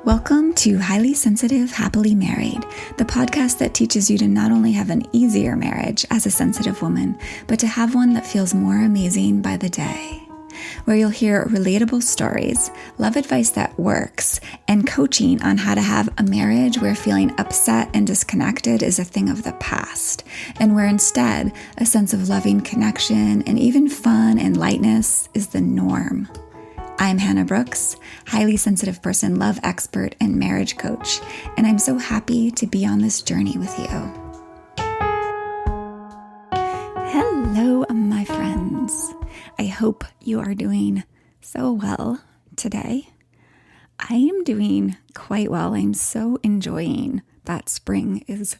Welcome to Highly Sensitive, Happily Married, the podcast that teaches you to not only have an easier marriage as a sensitive woman, but to have one that feels more amazing by the day. Where you'll hear relatable stories, love advice that works, and coaching on how to have a marriage where feeling upset and disconnected is a thing of the past, and where instead a sense of loving connection and even fun and lightness is the norm. I'm Hannah Brooks, highly sensitive person, love expert, and marriage coach, and I'm so happy to be on this journey with you. Hello, my friends. I hope you are doing so well today. I am doing quite well. I'm so enjoying that spring is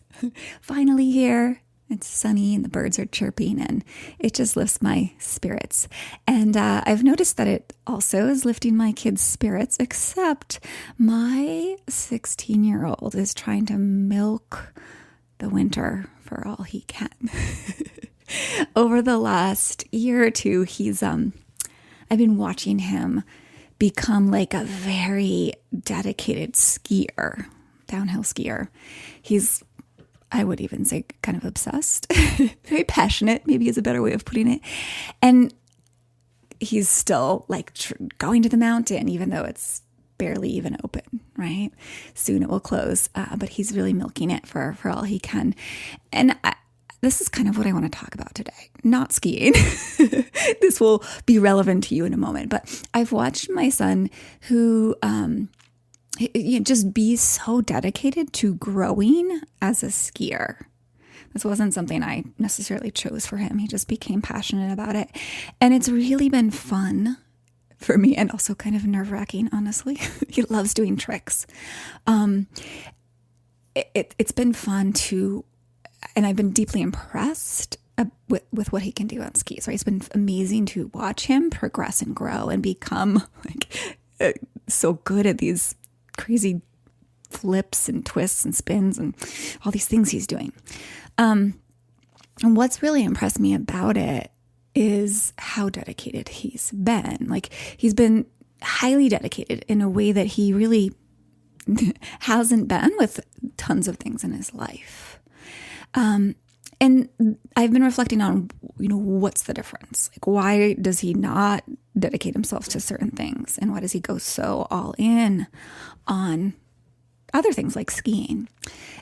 finally here. It's sunny and the birds are chirping and it just lifts my spirits. And I've noticed that it also is lifting my kids' spirits, except my 16-year-old is trying to milk the winter for all he can. Over the last year or two, I've been watching him become like a very dedicated skier, downhill skier. He's, I would even say, kind of obsessed, very passionate, maybe is a better way of putting it. And he's still like going to the mountain, even though it's barely even open, right? Soon it will close, but he's really milking it for all he can. And this is kind of what I want to talk about today, not skiing. This will be relevant to you in a moment, but I've watched my son who just be so dedicated to growing as a skier. This wasn't something I necessarily chose for him. He just became passionate about it. And it's really been fun for me and also kind of nerve-wracking, honestly. He loves doing tricks. It's been fun and I've been deeply impressed with what he can do on skis. Right? It's been amazing to watch him progress and grow and become so good at these crazy flips and twists and spins and all these things he's doing. And what's really impressed me about it is how dedicated he's been. Like, he's been highly dedicated in a way that he really hasn't been with tons of things in his life. And I've been reflecting on, what's the difference? Like, why does he not dedicate himself to certain things? And why does he go so all in on other things like skiing?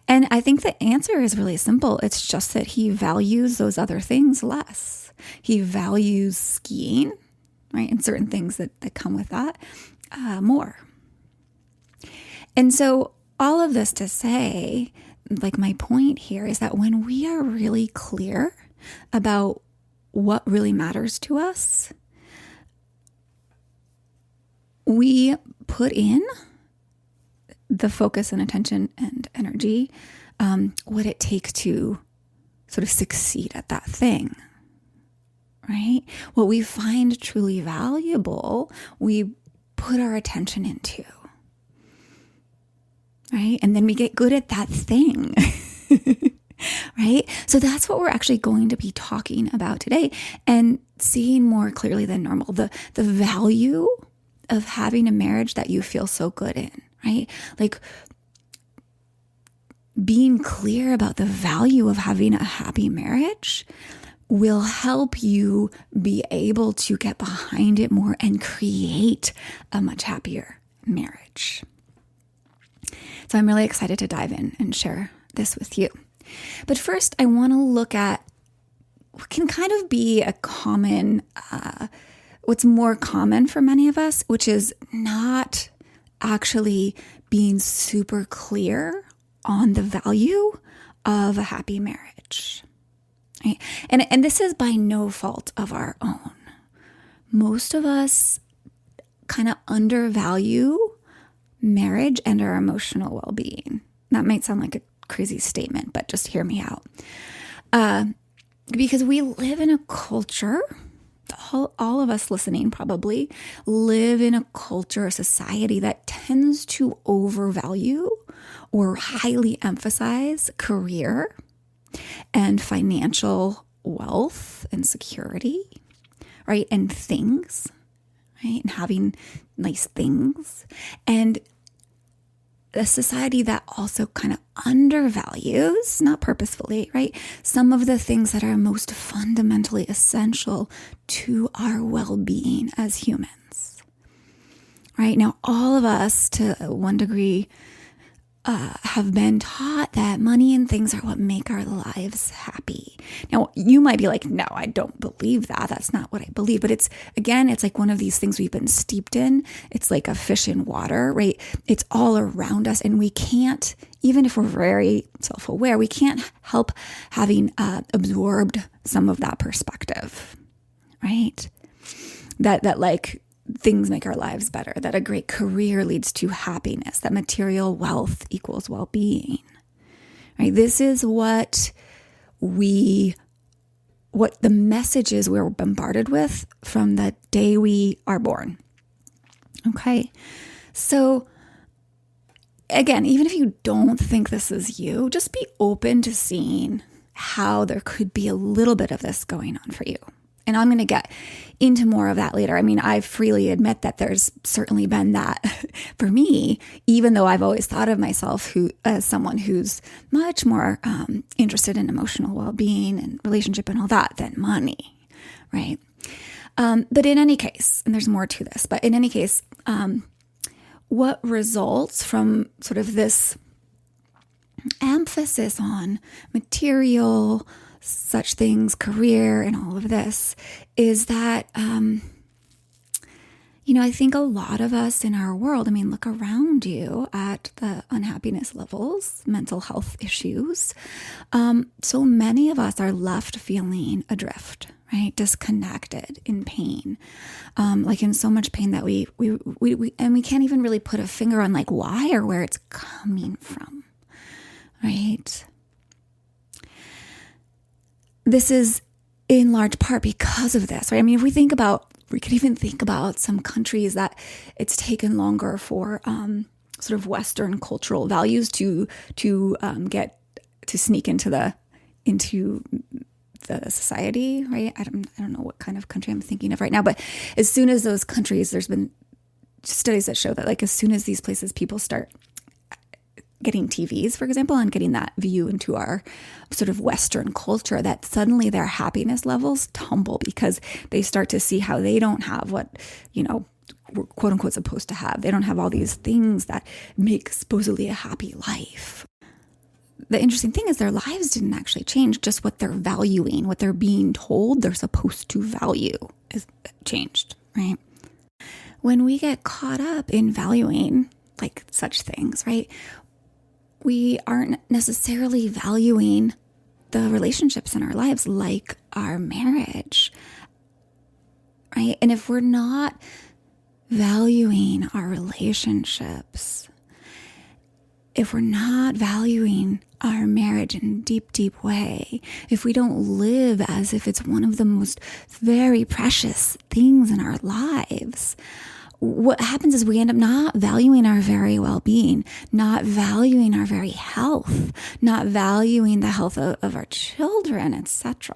And I think the answer is really simple. It's just that he values those other things less. He values skiing, right? And certain things that come with that more. And so all of this to say, like, my point here is that when we are really clear about what really matters to us, we put in the focus and attention and energy, what it takes to sort of succeed at that thing, right? What we find truly valuable, we put our attention into. Right? And then we get good at that thing, right? So that's what we're actually going to be talking about today and seeing more clearly than normal, the value of having a marriage that you feel so good in, right? Like, being clear about the value of having a happy marriage will help you be able to get behind it more and create a much happier marriage. So I'm really excited to dive in and share this with you. But first, I want to look at what can kind of be a common, what's more common for many of us, which is not actually being super clear on the value of a happy marriage. Right? And this is by no fault of our own. Most of us kind of undervalue marriage and our emotional well-being. That might sound like a crazy statement, but just hear me out. Because we live in a culture, all of us listening probably live in a culture, a society that tends to overvalue or highly emphasize career and financial wealth and security, right? And things, right? And having nice things. And a society that also kind of undervalues, not purposefully, right, some of the things that are most fundamentally essential to our well-being as humans. Right now, all of us, to one degree, have been taught that money and things are what make our lives happy. Now, you might be like, no, I don't believe that. That's not what I believe. But it's like one of these things we've been steeped in. It's like a fish in water, right? It's all around us. And we can't, even if we're very self-aware, we can't help having absorbed some of that perspective, right? That like, things make our lives better, that a great career leads to happiness, that material wealth equals well-being, right? This is what the messages we're bombarded with from the day we are born. Okay. So again, even if you don't think this is you, just be open to seeing how there could be a little bit of this going on for you. And I'm going to get into more of that later. I mean, I freely admit that there's certainly been that for me, even though I've always thought of myself as someone who's much more interested in emotional well-being and relationship and all that than money, right? But in any case, and there's more to this, but in any case, what results from sort of this emphasis on material, such things, career, and all of this is that, I think a lot of us in our world, I mean, look around you at the unhappiness levels, mental health issues. So many of us are left feeling adrift, right? Disconnected, in pain, like in so much pain that we can't even really put a finger on like why or where it's coming from, right? This is in large part because of this, right? I mean, if we could even think about some countries that it's taken longer for sort of Western cultural values to sneak into the society, right? I don't know what kind of country I'm thinking of right now, but as soon as those countries, there's been studies that show that like as soon as these places people start getting TVs, for example, and getting that view into our sort of Western culture, that suddenly their happiness levels tumble because they start to see how they don't have what, we're quote unquote supposed to have. They don't have all these things that make supposedly a happy life. The interesting thing is their lives didn't actually change, just what they're valuing, what they're being told they're supposed to value is changed, right? When we get caught up in valuing like such things, right? We aren't necessarily valuing the relationships in our lives like our marriage, right? And if we're not valuing our relationships, if we're not valuing our marriage in a deep, deep way, if we don't live as if it's one of the most very precious things in our lives, what happens is we end up not valuing our very well-being, not valuing our very health, not valuing the health of our children, etc.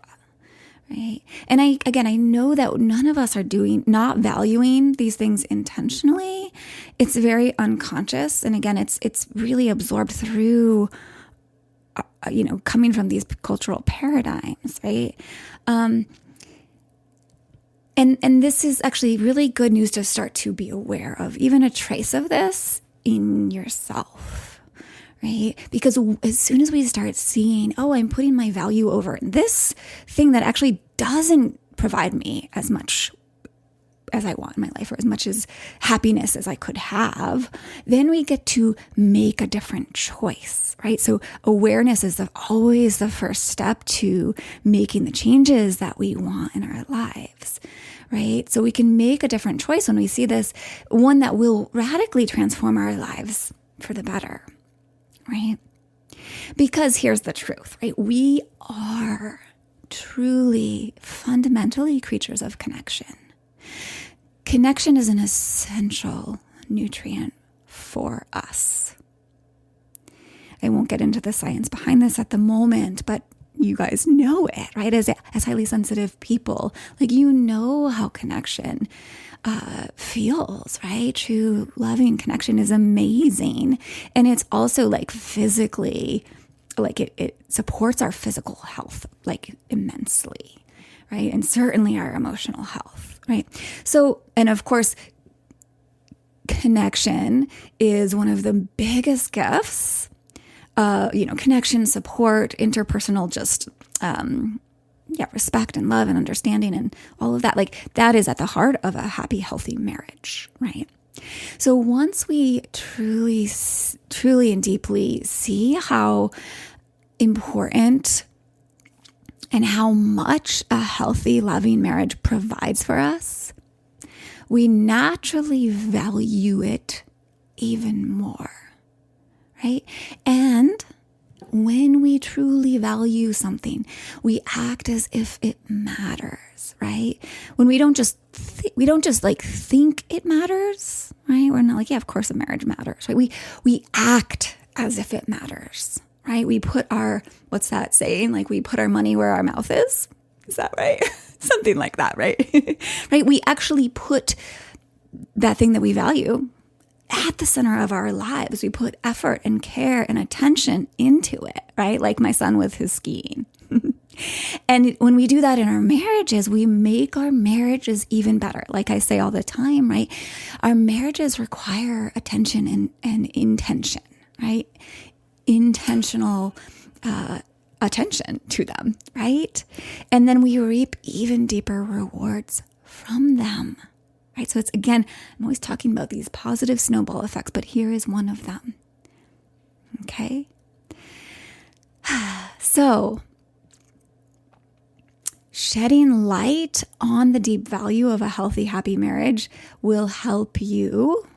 Right? And I know that none of us are not valuing these things intentionally. It's very unconscious, and again, it's really absorbed through, coming from these cultural paradigms, right? And this is actually really good news to start to be aware of, even a trace of this in yourself, right? Because as soon as we start seeing, I'm putting my value over this thing that actually doesn't provide me as much as I want in my life or as much as happiness as I could have, then we get to make a different choice, right? So awareness is always the first step to making the changes that we want in our lives, right? So we can make a different choice when we see this, one that will radically transform our lives for the better, right? Because here's the truth, right? We are truly, fundamentally creatures of connection. Connection is an essential nutrient for us. I won't get into the science behind this at the moment, but you guys know it, right? As highly sensitive people, like how connection feels, right? True loving connection is amazing. And it's also like physically, like it supports our physical health, like immensely, right? And certainly our emotional health, right? So, and of course, connection is one of the biggest gifts. Connection, support, interpersonal, just respect and love and understanding and all of that. Like that is at the heart of a happy, healthy marriage, right? So once we truly and deeply see how important and how much a healthy, loving marriage provides for us, we naturally value it even more, right? And when we truly value something, we act as if it matters, right? When we don't just think it matters, right? We're not like, yeah, of course a marriage matters, right? We act as if it matters, right? We put our, what's that saying? Like we put our money where our mouth is. Is that right? Something like that, right? Right? We actually put that thing that we value at the center of our lives. We put effort and care and attention into it, right? Like my son with his skiing. And when we do that in our marriages, we make our marriages even better. Like I say all the time, right? Our marriages require attention and intention, right? Intentional attention to them, right? And then we reap even deeper rewards from them. Right? So it's, again, I'm always talking about these positive snowball effects, but here is one of them. Okay? So, shedding light on the deep value of a healthy, happy marriage will help you,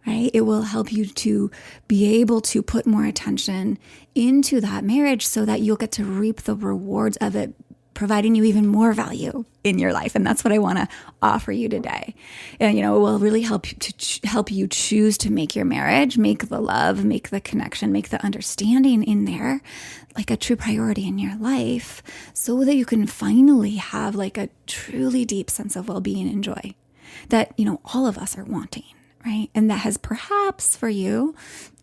right? It will help you to be able to put more attention into that marriage so that you'll get to reap the rewards of it, providing you even more value in your life. And that's what I want to offer you today. And, it will really help you to help you choose to make your marriage, make the love, make the connection, make the understanding in there like a true priority in your life so that you can finally have like a truly deep sense of well-being and joy that, all of us are wanting, right? And that has perhaps for you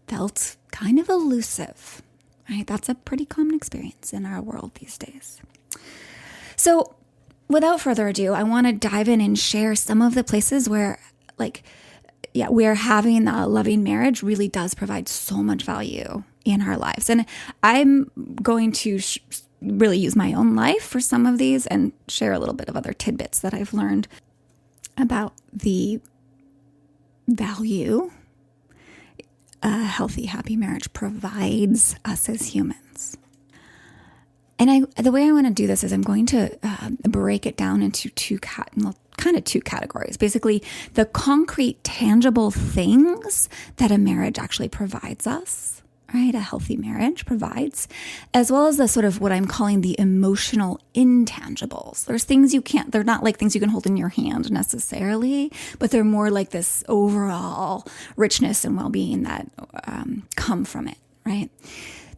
felt kind of elusive, right? That's a pretty common experience in our world these days. So without further ado, I want to dive in and share some of the places where where having a loving marriage really does provide so much value in our lives. And I'm going to really use my own life for some of these and share a little bit of other tidbits that I've learned about the value a healthy, happy marriage provides us as humans. And the way I want to do this is I'm going to break it down into two categories. Basically, the concrete, tangible things that a marriage actually provides us, right? A healthy marriage provides, as well as the sort of what I'm calling the emotional intangibles. There's things they're not like things you can hold in your hand necessarily, but they're more like this overall richness and well-being that come from it, right?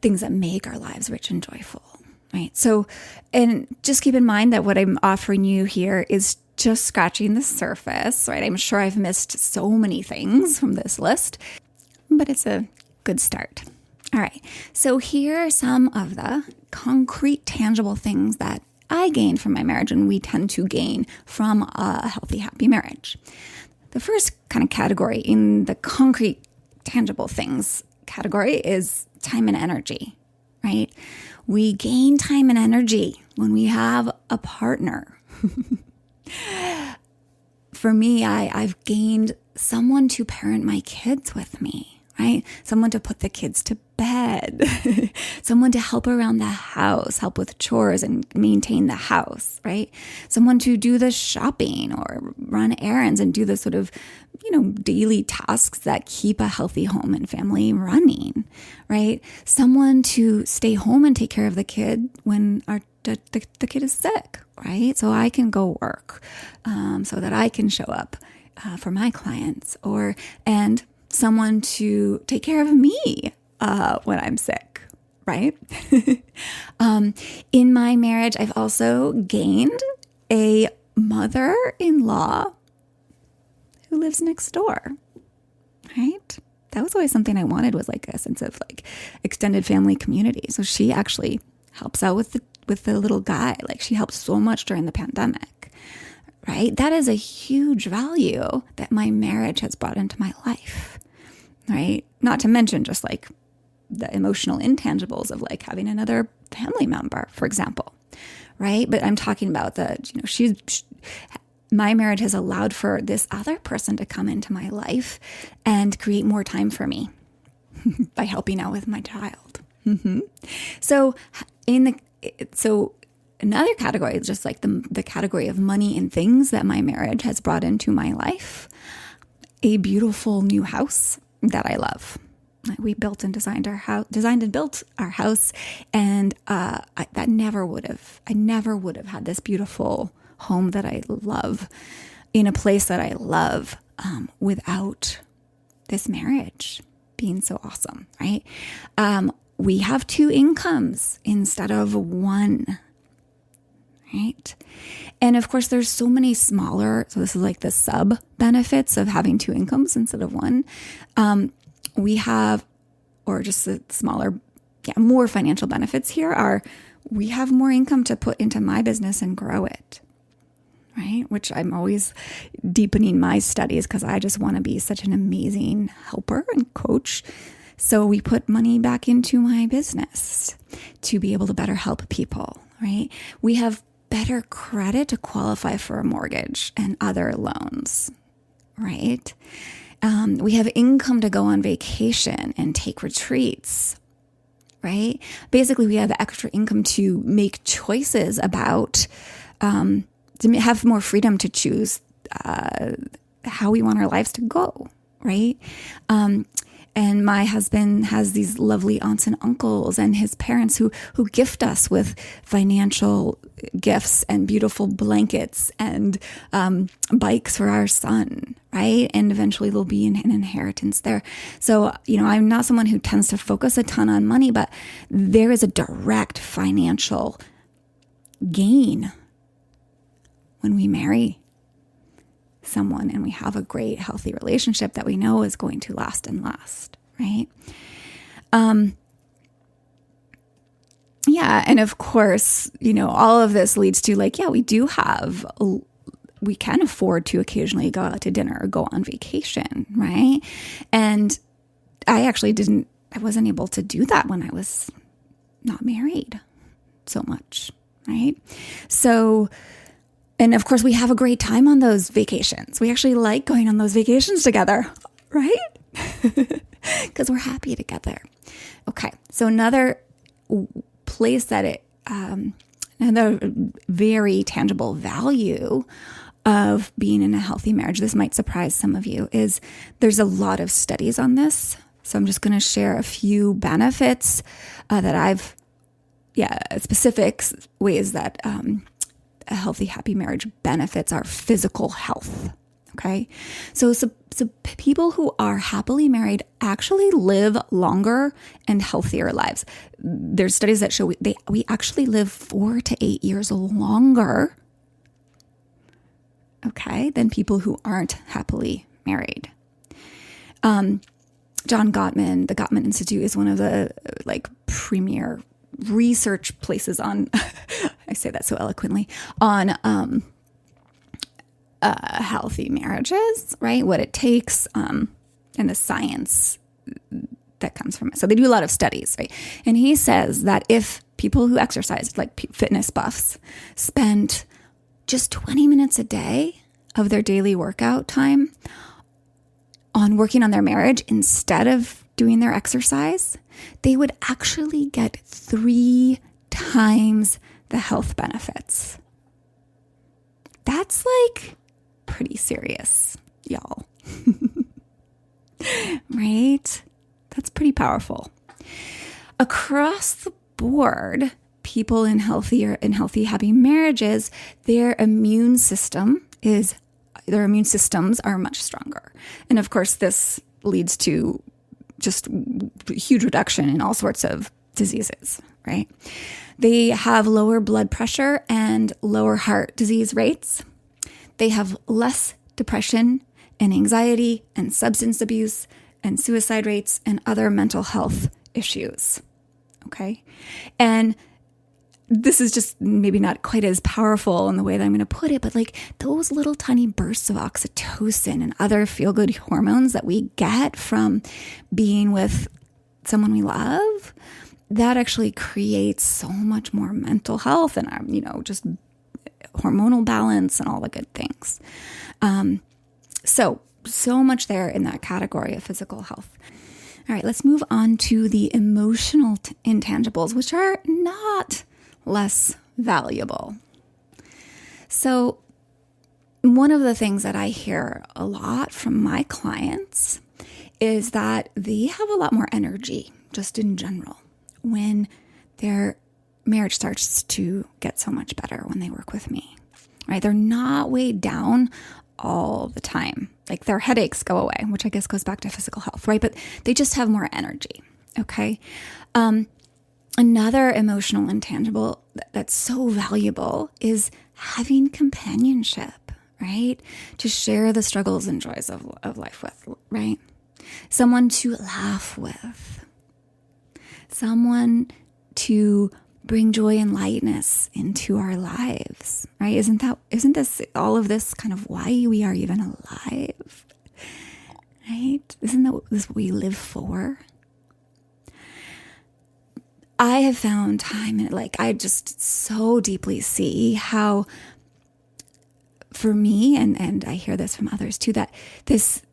Things that make our lives rich and joyful. Right. So, and just keep in mind that what I'm offering you here is just scratching the surface, right? I'm sure I've missed so many things from this list, but it's a good start. All right. So here are some of the concrete, tangible things that I gained from my marriage and we tend to gain from a healthy, happy marriage. The first kind of category in the concrete, tangible things category is time and energy, right? We gain time and energy when we have a partner. For me, I've gained someone to parent my kids with me, right? Someone to put the kids to bed, someone to help around the house, help with chores and maintain the house, right? Someone to do the shopping or run errands and do the sort of, daily tasks that keep a healthy home and family running, right? Someone to stay home and take care of the kid when the kid is sick, right? So I can go work, so that I can show up for my clients, and someone to take care of me when I'm sick, right? In my marriage, I've also gained a mother-in-law who lives next door, right? That was always something I wanted, was like a sense of like extended family community. So she actually helps out with the little guy. Like she helped so much during the pandemic, right? That is a huge value that my marriage has brought into my life, right? Not to mention just like the emotional intangibles of like having another family member, for example, right? But I'm talking about my marriage has allowed for this other person to come into my life and create more time for me by helping out with my child. Mm-hmm. So another category is just like the category of money and things that my marriage has brought into my life. A beautiful new house that I love. We built and designed and built our house, and I never would have had this beautiful home that I love in a place that I love without this marriage being so awesome, right? We have 2 incomes instead of 1, right? And of course, there's so many smaller, so this is like the sub benefits of having 2 incomes instead of 1. We have, or just the smaller, more financial benefits here are, we have more income to put into my business and grow it, right? Which I'm always deepening my studies because I just want to be such an amazing helper and coach. So we put money back into my business to be able to better help people, right? We have better credit to qualify for a mortgage and other loans, right? We have income to go on vacation and take retreats, right? Basically, we have extra income to make choices about, to have more freedom to choose how we want our lives to go, right? And my husband has these lovely aunts and uncles and his parents who gift us with financial gifts and beautiful blankets and bikes for our son, right? And eventually there'll be an inheritance there. So, I'm not someone who tends to focus a ton on money, but there is a direct financial gain when we marry someone and we have a great, healthy relationship that we know is going to last and last, right? And of course, all of this leads to we can afford to occasionally go out to dinner or go on vacation, right? And I wasn't able to do that when I was not married so much, right? So, and of course, we have a great time on those vacations. We actually like going on those vacations together, right? Because we're happy together. Okay, so another place that another very tangible value of being in a healthy marriage, this might surprise some of you, is there's a lot of studies on this. So I'm just going to share a few benefits specific ways that a healthy, happy marriage benefits our physical health. Okay. So people who are happily married actually live longer and healthier lives. There's studies that show we actually live 4 to 8 years longer, okay, than people who aren't happily married. John Gottman, the Gottman Institute, is one of the premier research places on, I say that so eloquently, on healthy marriages, right? What it takes, and the science that comes from it. So they do a lot of studies, right? And he says that if people who exercise, like fitness buffs, spend just 20 minutes a day of their daily workout time on working on their marriage instead of doing their exercise, they would actually get 3 times the health benefits. That's pretty serious, y'all. Right? That's pretty powerful. Across the board, people in healthy, happy marriages, their immune systems are much stronger. And of course, this leads to just huge reduction in all sorts of diseases, right? They have lower blood pressure and lower heart disease rates. They have less depression and anxiety and substance abuse and suicide rates and other mental health issues. Okay. And this is just maybe not quite as powerful in the way that I'm going to put it, but like those little tiny bursts of oxytocin and other feel-good hormones that we get from being with someone we love, that actually creates so much more mental health and, just hormonal balance and all the good things. So much there in that category of physical health. All right, let's move on to the emotional intangibles, which are not less valuable. So one of the things that I hear a lot from my clients is that they have a lot more energy just in general when their marriage starts to get so much better when they work with me, right? They're not weighed down all the time. Like their headaches go away, which I guess goes back to physical health, right? But they just have more energy, okay? Another emotional intangible that's so valuable is having companionship, right? To share the struggles and joys of life with, right? Someone to laugh with. Someone to bring joy and lightness into our lives, right? Isn't this all of this kind of why we are even alive, right? Isn't that this what we live for? I have found time, and I just so deeply see how, for me, and I hear this from others too, that this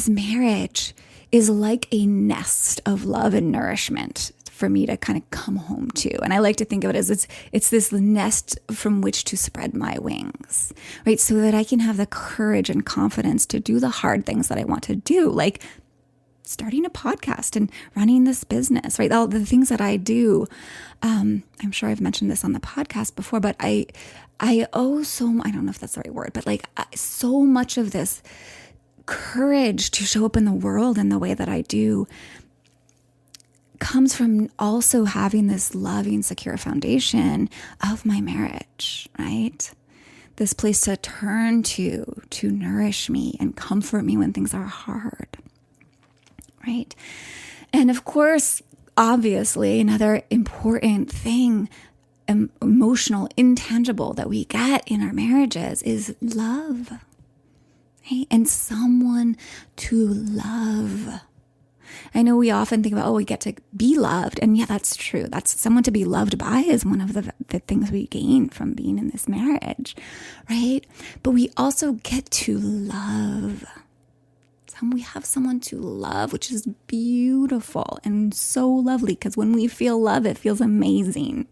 marriage is like a nest of love and nourishment for me to kind of come home to. And I like to think of it as it's this nest from which to spread my wings, right? So that I can have the courage and confidence to do the hard things that I want to do, like starting a podcast and running this business, right? All the things that I do. I'm sure I've mentioned this on the podcast before, but I owe I don't know if that's the right word, but so much of this courage to show up in the world in the way that I do comes from also having this loving, secure foundation of my marriage, right? This place to turn to nourish me and comfort me when things are hard. Right. And of course, obviously, another important thing, emotional, intangible that we get in our marriages is love. Right? And someone to love. I know we often think about, we get to be loved. And yeah, that's true. That's someone to be loved by is one of the things we gain from being in this marriage. Right. But we also get to love. We have someone to love, which is beautiful and so lovely, because when we feel love, it feels amazing.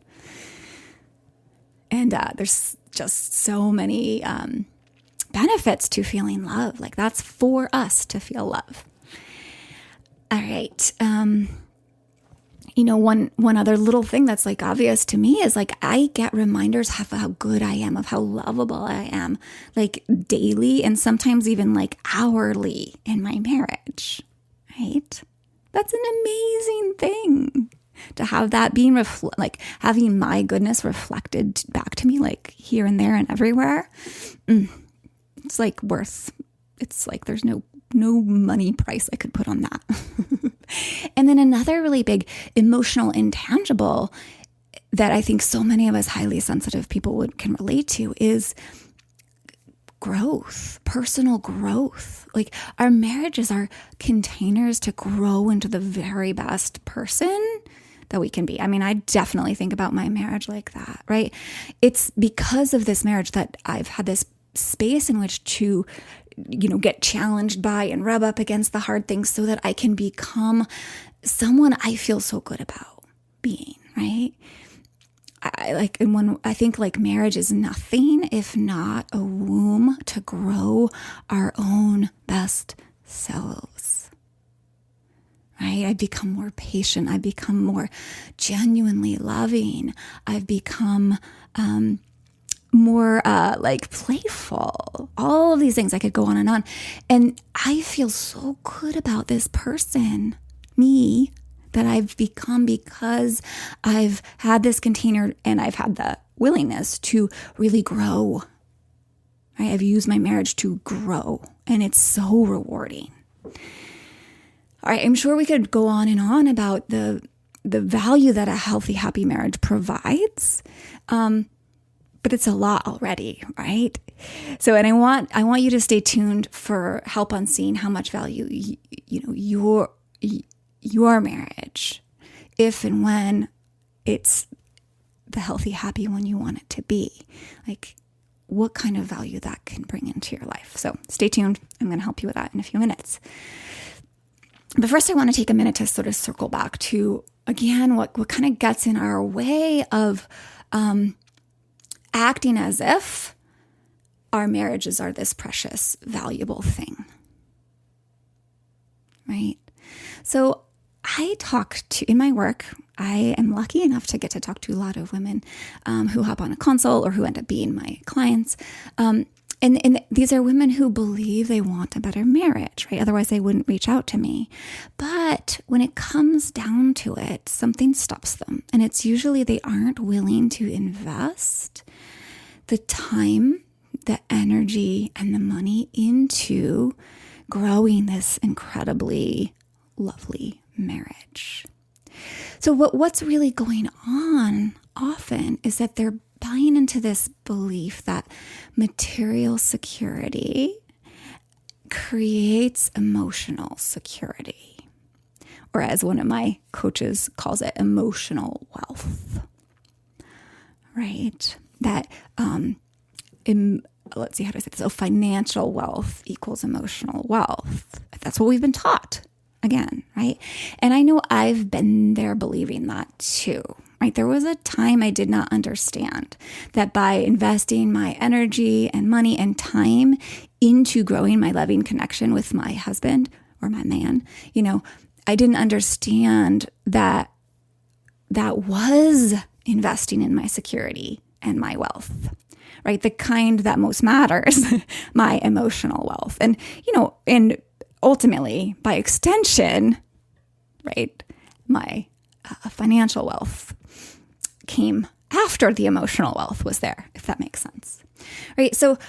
And there's just so many benefits to feeling love. That's for us to feel love. All right. One other little thing that's obvious to me is I get reminders of how good I am, of how lovable I am, daily and sometimes even hourly in my marriage, right? That's an amazing thing to have that being having my goodness reflected back to me, here and there and everywhere. It's there's no money price I could put on that. And then another really big emotional intangible that I think so many of us highly sensitive people can relate to is growth, personal growth. Our marriages are containers to grow into the very best person that we can be. I mean, I definitely think about my marriage like that, right? It's because of this marriage that I've had this space in which to get challenged by and rub up against the hard things so that I can become someone I feel so good about being, right? I think marriage is nothing if not a womb to grow our own best selves, right? I've become more patient. I've become more genuinely loving. I've become, more playful, all of these things. I could go on. And I feel so good about this person, me, that I've become because I've had this container and I've had the willingness to really grow, right? I've used my marriage to grow, and it's so rewarding. All right, I'm sure we could go on and on about the value that a healthy, happy marriage provides, but it's a lot already, right? So, and I want you to stay tuned for help on seeing how much value your marriage, if and when it's the healthy, happy one you want it to be, like what kind of value that can bring into your life. So stay tuned. I'm going to help you with that in a few minutes. But first, I want to take a minute to sort of circle back to, again, what kind of gets in our way of acting as if our marriages are this precious, valuable thing, right? So in my work, I am lucky enough to get to talk to a lot of women who hop on a consult or who end up being my clients. And these are women who believe they want a better marriage, right? Otherwise, they wouldn't reach out to me. But when it comes down to it, something stops them. And it's usually they aren't willing to invest the time, the energy, and the money into growing this incredibly lovely marriage. So what's really going on often is that they're buying into this belief that material security creates emotional security, or as one of my coaches calls it, emotional wealth, right? That, let's see, how do I say this? So financial wealth equals emotional wealth. That's what we've been taught. Again, right? And I know I've been there believing that too, right? There was a time I did not understand that by investing my energy and money and time into growing my loving connection with my husband or my man, I didn't understand that that was investing in my security and my wealth, right? The kind that most matters, my emotional wealth. And, and ultimately, by extension, right, my financial wealth came after the emotional wealth was there, if that makes sense, right? So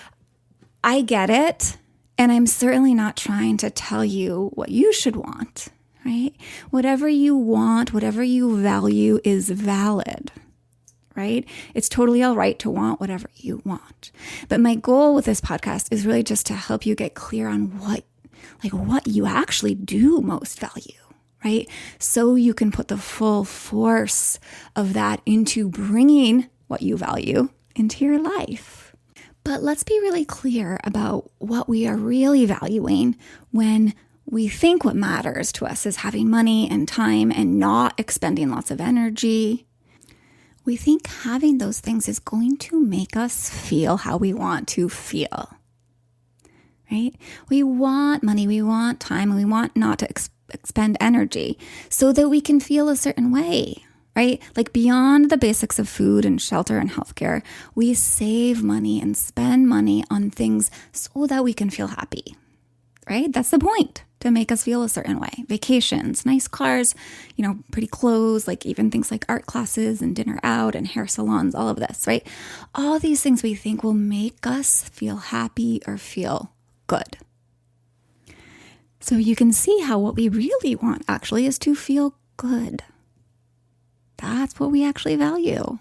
I get it, and I'm certainly not trying to tell you what you should want, right? Whatever you want, whatever you value is valid, right? It's totally all right to want whatever you want. But my goal with this podcast is really just to help you get clear on what you actually do most value, right? So you can put the full force of that into bringing what you value into your life. But let's be really clear about what we are really valuing when we think what matters to us is having money and time and not expending lots of energy. We think having those things is going to make us feel how we want to feel. Right? We want money, we want time, and we want not to expend energy so that we can feel a certain way, right? Like beyond the basics of food and shelter and healthcare, we save money and spend money on things so that we can feel happy, right? That's the point, to make us feel a certain way. Vacations, nice cars, pretty clothes, like even things like art classes and dinner out and hair salons, all of this, right? All these things we think will make us feel happy or feel good. So you can see how what we really want actually is to feel good. That's what we actually value.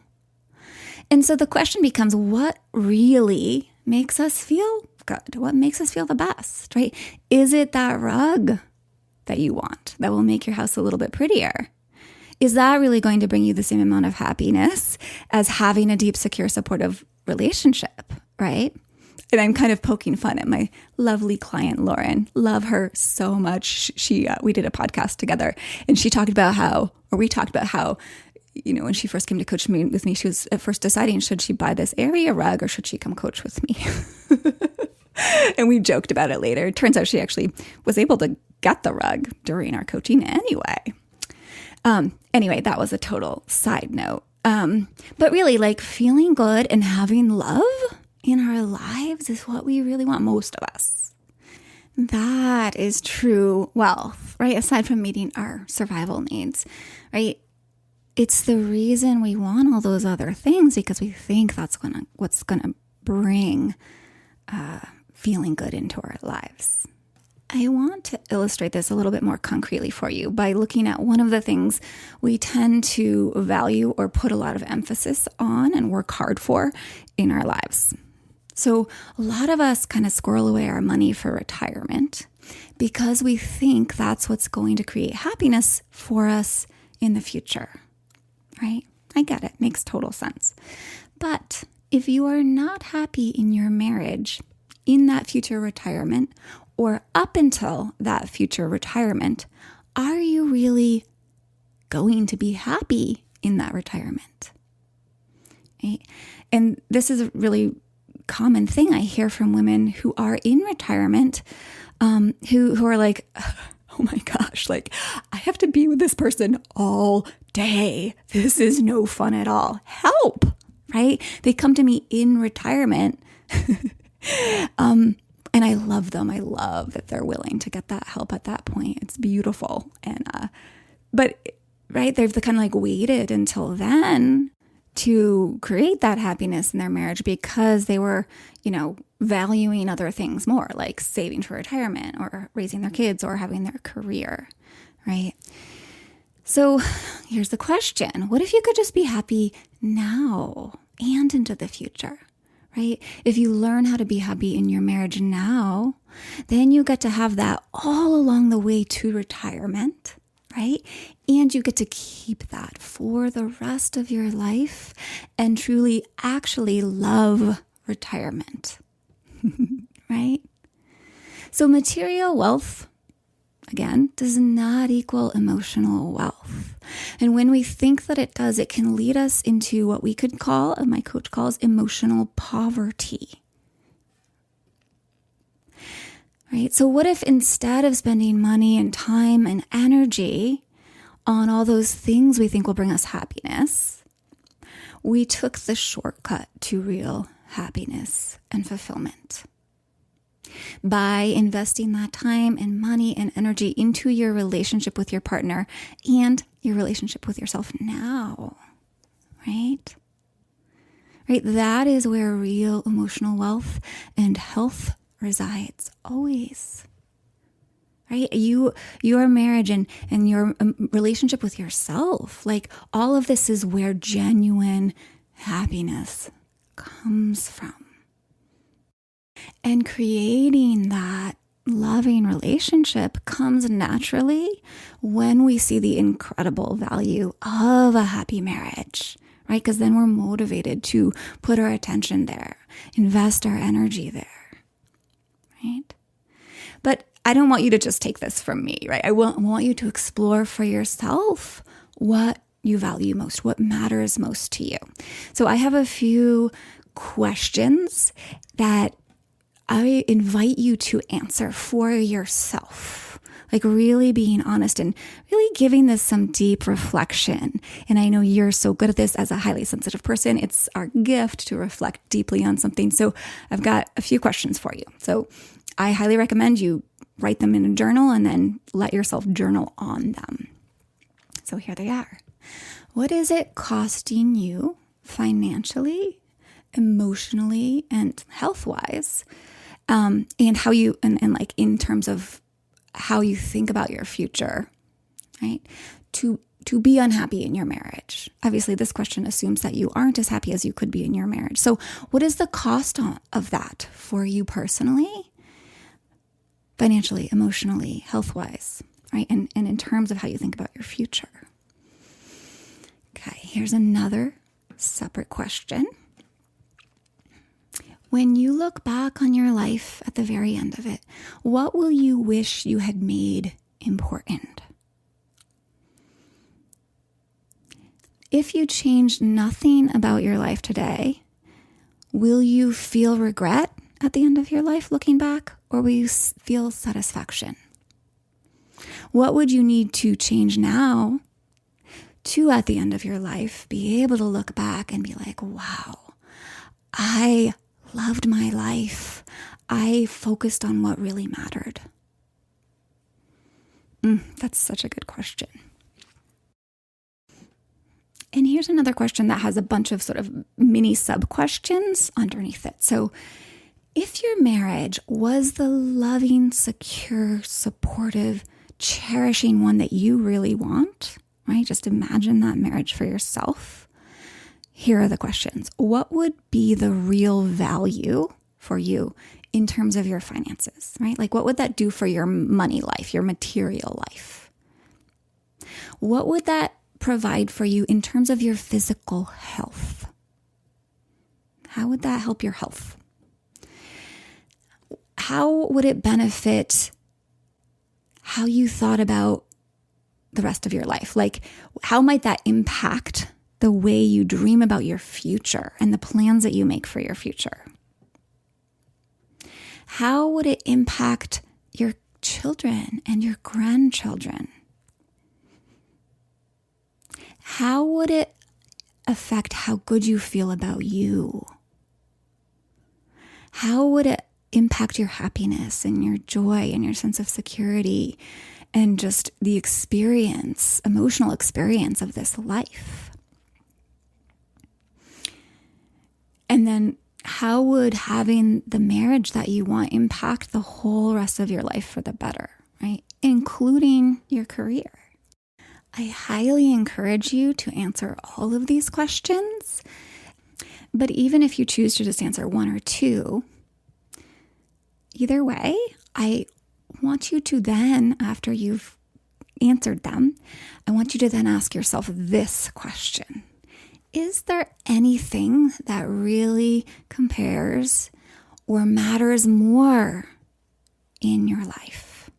And so the question becomes, what really makes us feel good? What makes us feel the best, right? Is it that rug that you want that will make your house a little bit prettier? Is that really going to bring you the same amount of happiness as having a deep, secure, supportive relationship, right? And I'm kind of poking fun at my lovely client, Lauren. Love her so much. We did a podcast together, and we talked about how, when she first came to coach with me, she was at first deciding, should she buy this area rug or should she come coach with me? And we joked about it later. It turns out she actually was able to get the rug during our coaching anyway. Anyway, that was a total side note. But really, like, feeling good and having love in our lives is what we really want, most of us. That is true wealth, right? Aside from meeting our survival needs, right? It's the reason we want all those other things, because we think that's what's gonna bring feeling good into our lives. I want to illustrate this a little bit more concretely for you by looking at one of the things we tend to value or put a lot of emphasis on and work hard for in our lives. So a lot of us kind of squirrel away our money for retirement because we think that's what's going to create happiness for us in the future, right? I get it. Makes total sense. But if you are not happy in your marriage, in that future retirement, or up until that future retirement, are you really going to be happy in that retirement? Right? And this is a really common thing I hear from women who are in retirement, who are like, oh my gosh, like I have to be with this person all day. This is no fun at all. Help, right? They come to me in retirement. And I love them. I love that they're willing to get that help at that point. It's beautiful. And, but right, they've kind of like waited until then to create that happiness in their marriage because they were, valuing other things more, like saving for retirement or raising their kids or having their career, right? So here's the question. What if you could just be happy now and into the future? Right? If you learn how to be happy in your marriage now, then you get to have that all along the way to retirement, right? And you get to keep that for the rest of your life and truly actually love retirement, right? So material wealth, again, does not equal emotional wealth. And when we think that it does, it can lead us into what we could call, my coach calls, emotional poverty. Right? So what if instead of spending money and time and energy on all those things we think will bring us happiness, we took the shortcut to real happiness and fulfillment? By investing that time and money and energy into your relationship with your partner and your relationship with yourself now, right? Right? That is where real emotional wealth and health resides always, right? Your marriage and your relationship with yourself, like all of this is where genuine happiness comes from. And creating that loving relationship comes naturally when we see the incredible value of a happy marriage, right? Because then we're motivated to put our attention there, invest our energy there, right? But I don't want you to just take this from me, right? I want you to explore for yourself what you value most, what matters most to you. So I have a few questions that I invite you to answer for yourself, like really being honest and really giving this some deep reflection. And I know you're so good at this as a highly sensitive person. It's our gift to reflect deeply on something. So I've got a few questions for you. So I highly recommend you write them in a journal and then let yourself journal on them. So here they are. What is it costing you financially, emotionally, and health-wise? And how you, and like in terms of how you think about your future, right? To be unhappy in your marriage. Obviously, this question assumes that you aren't as happy as you could be in your marriage. So what is the cost of that for you personally, financially, emotionally, health-wise, right? And in terms of how you think about your future. Okay, here's another separate question. When you look back on your life at the very end of it, what will you wish you had made important? If you changed nothing about your life today, will you feel regret at the end of your life looking back, or will you feel satisfaction? What would you need to change now to, at the end of your life, be able to look back and be like, wow, I loved my life. I focused on what really mattered. That's such a good question. And here's another question that has a bunch of sort of mini sub-questions underneath it. So If your marriage was the loving, secure, supportive, cherishing one that you really want, right? Just imagine that marriage for yourself. Here are the questions. What would be the real value for you in terms of your finances, right? Like, what would that do for your money life, your material life? What would that provide for you in terms of your physical health? How would that help your health? How would it benefit how you thought about the rest of your life? Like, how might that impact the way you dream about your future and the plans that you make for your future? How would it impact your children and your grandchildren? How would it affect how good you feel about you? How would it impact your happiness and your joy and your sense of security and just the experience, emotional experience of this life? And then how would having the marriage that you want impact the whole rest of your life for the better, right? Including your career. I highly encourage you to answer all of these questions. But even if you choose to just answer one or two, either way, I want you to then, after you've answered them, I want you to then ask yourself this question. Is there anything that really compares or matters more in your life?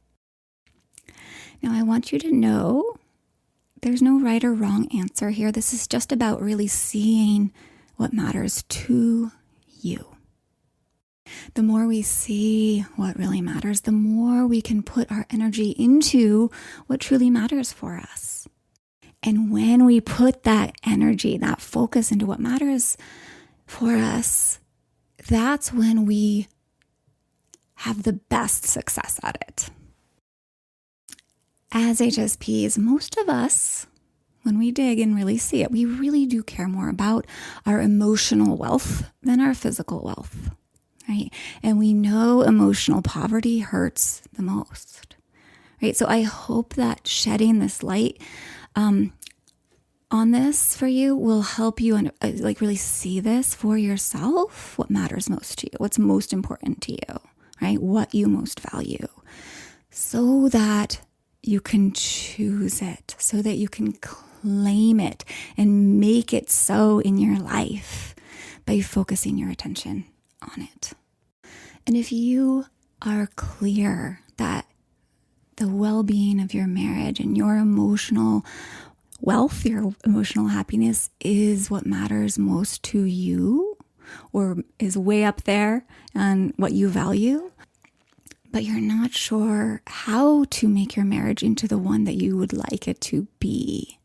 Now, I want you to know there's no right or wrong answer here. This is just about really seeing what matters to you. The more we see what really matters, the more we can put our energy into what truly matters for us. And when we put that energy, that focus into what matters for us, that's when we have the best success at it. As HSPs, most of us, when we dig and really see it, we really do care more about our emotional wealth than our physical wealth, right? And we know emotional poverty hurts the most, right? So I hope that shedding this light on this for you will help you really see this for yourself, what matters most to you, what's most important to you, right? What you most value, so that you can choose it, so that you can claim it and make it so in your life by focusing your attention on it. And if you are clear that the well-being of your marriage and your emotional wealth, your emotional happiness is what matters most to you, or is way up there on what you value, but you're not sure how to make your marriage into the one that you would like it to be,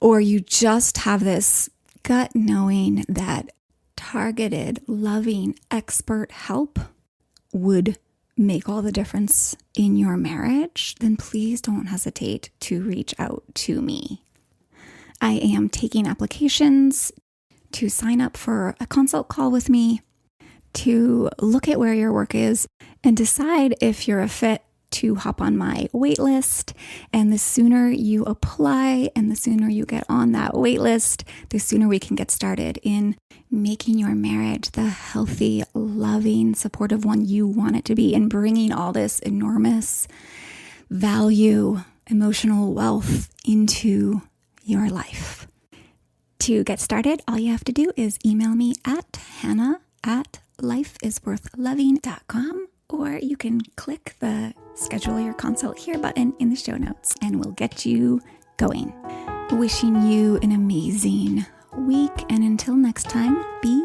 or you just have this gut knowing that targeted, loving, expert help would make all the difference in your marriage, then please don't hesitate to reach out to me. I am taking applications to sign up for a consult call with me, to look at where your work is and decide if you're a fit to hop on my wait list. And the sooner you apply and the sooner you get on that wait list, the sooner we can get started in making your marriage the healthy, loving, supportive one you want it to be, and bringing all this enormous value, emotional wealth into your life. To get started, all you have to do is email me at hannah@lifeisworthloving.com, or you can click the schedule your consult here button in the show notes and we'll get you going. Wishing you an amazing week, and until next time, be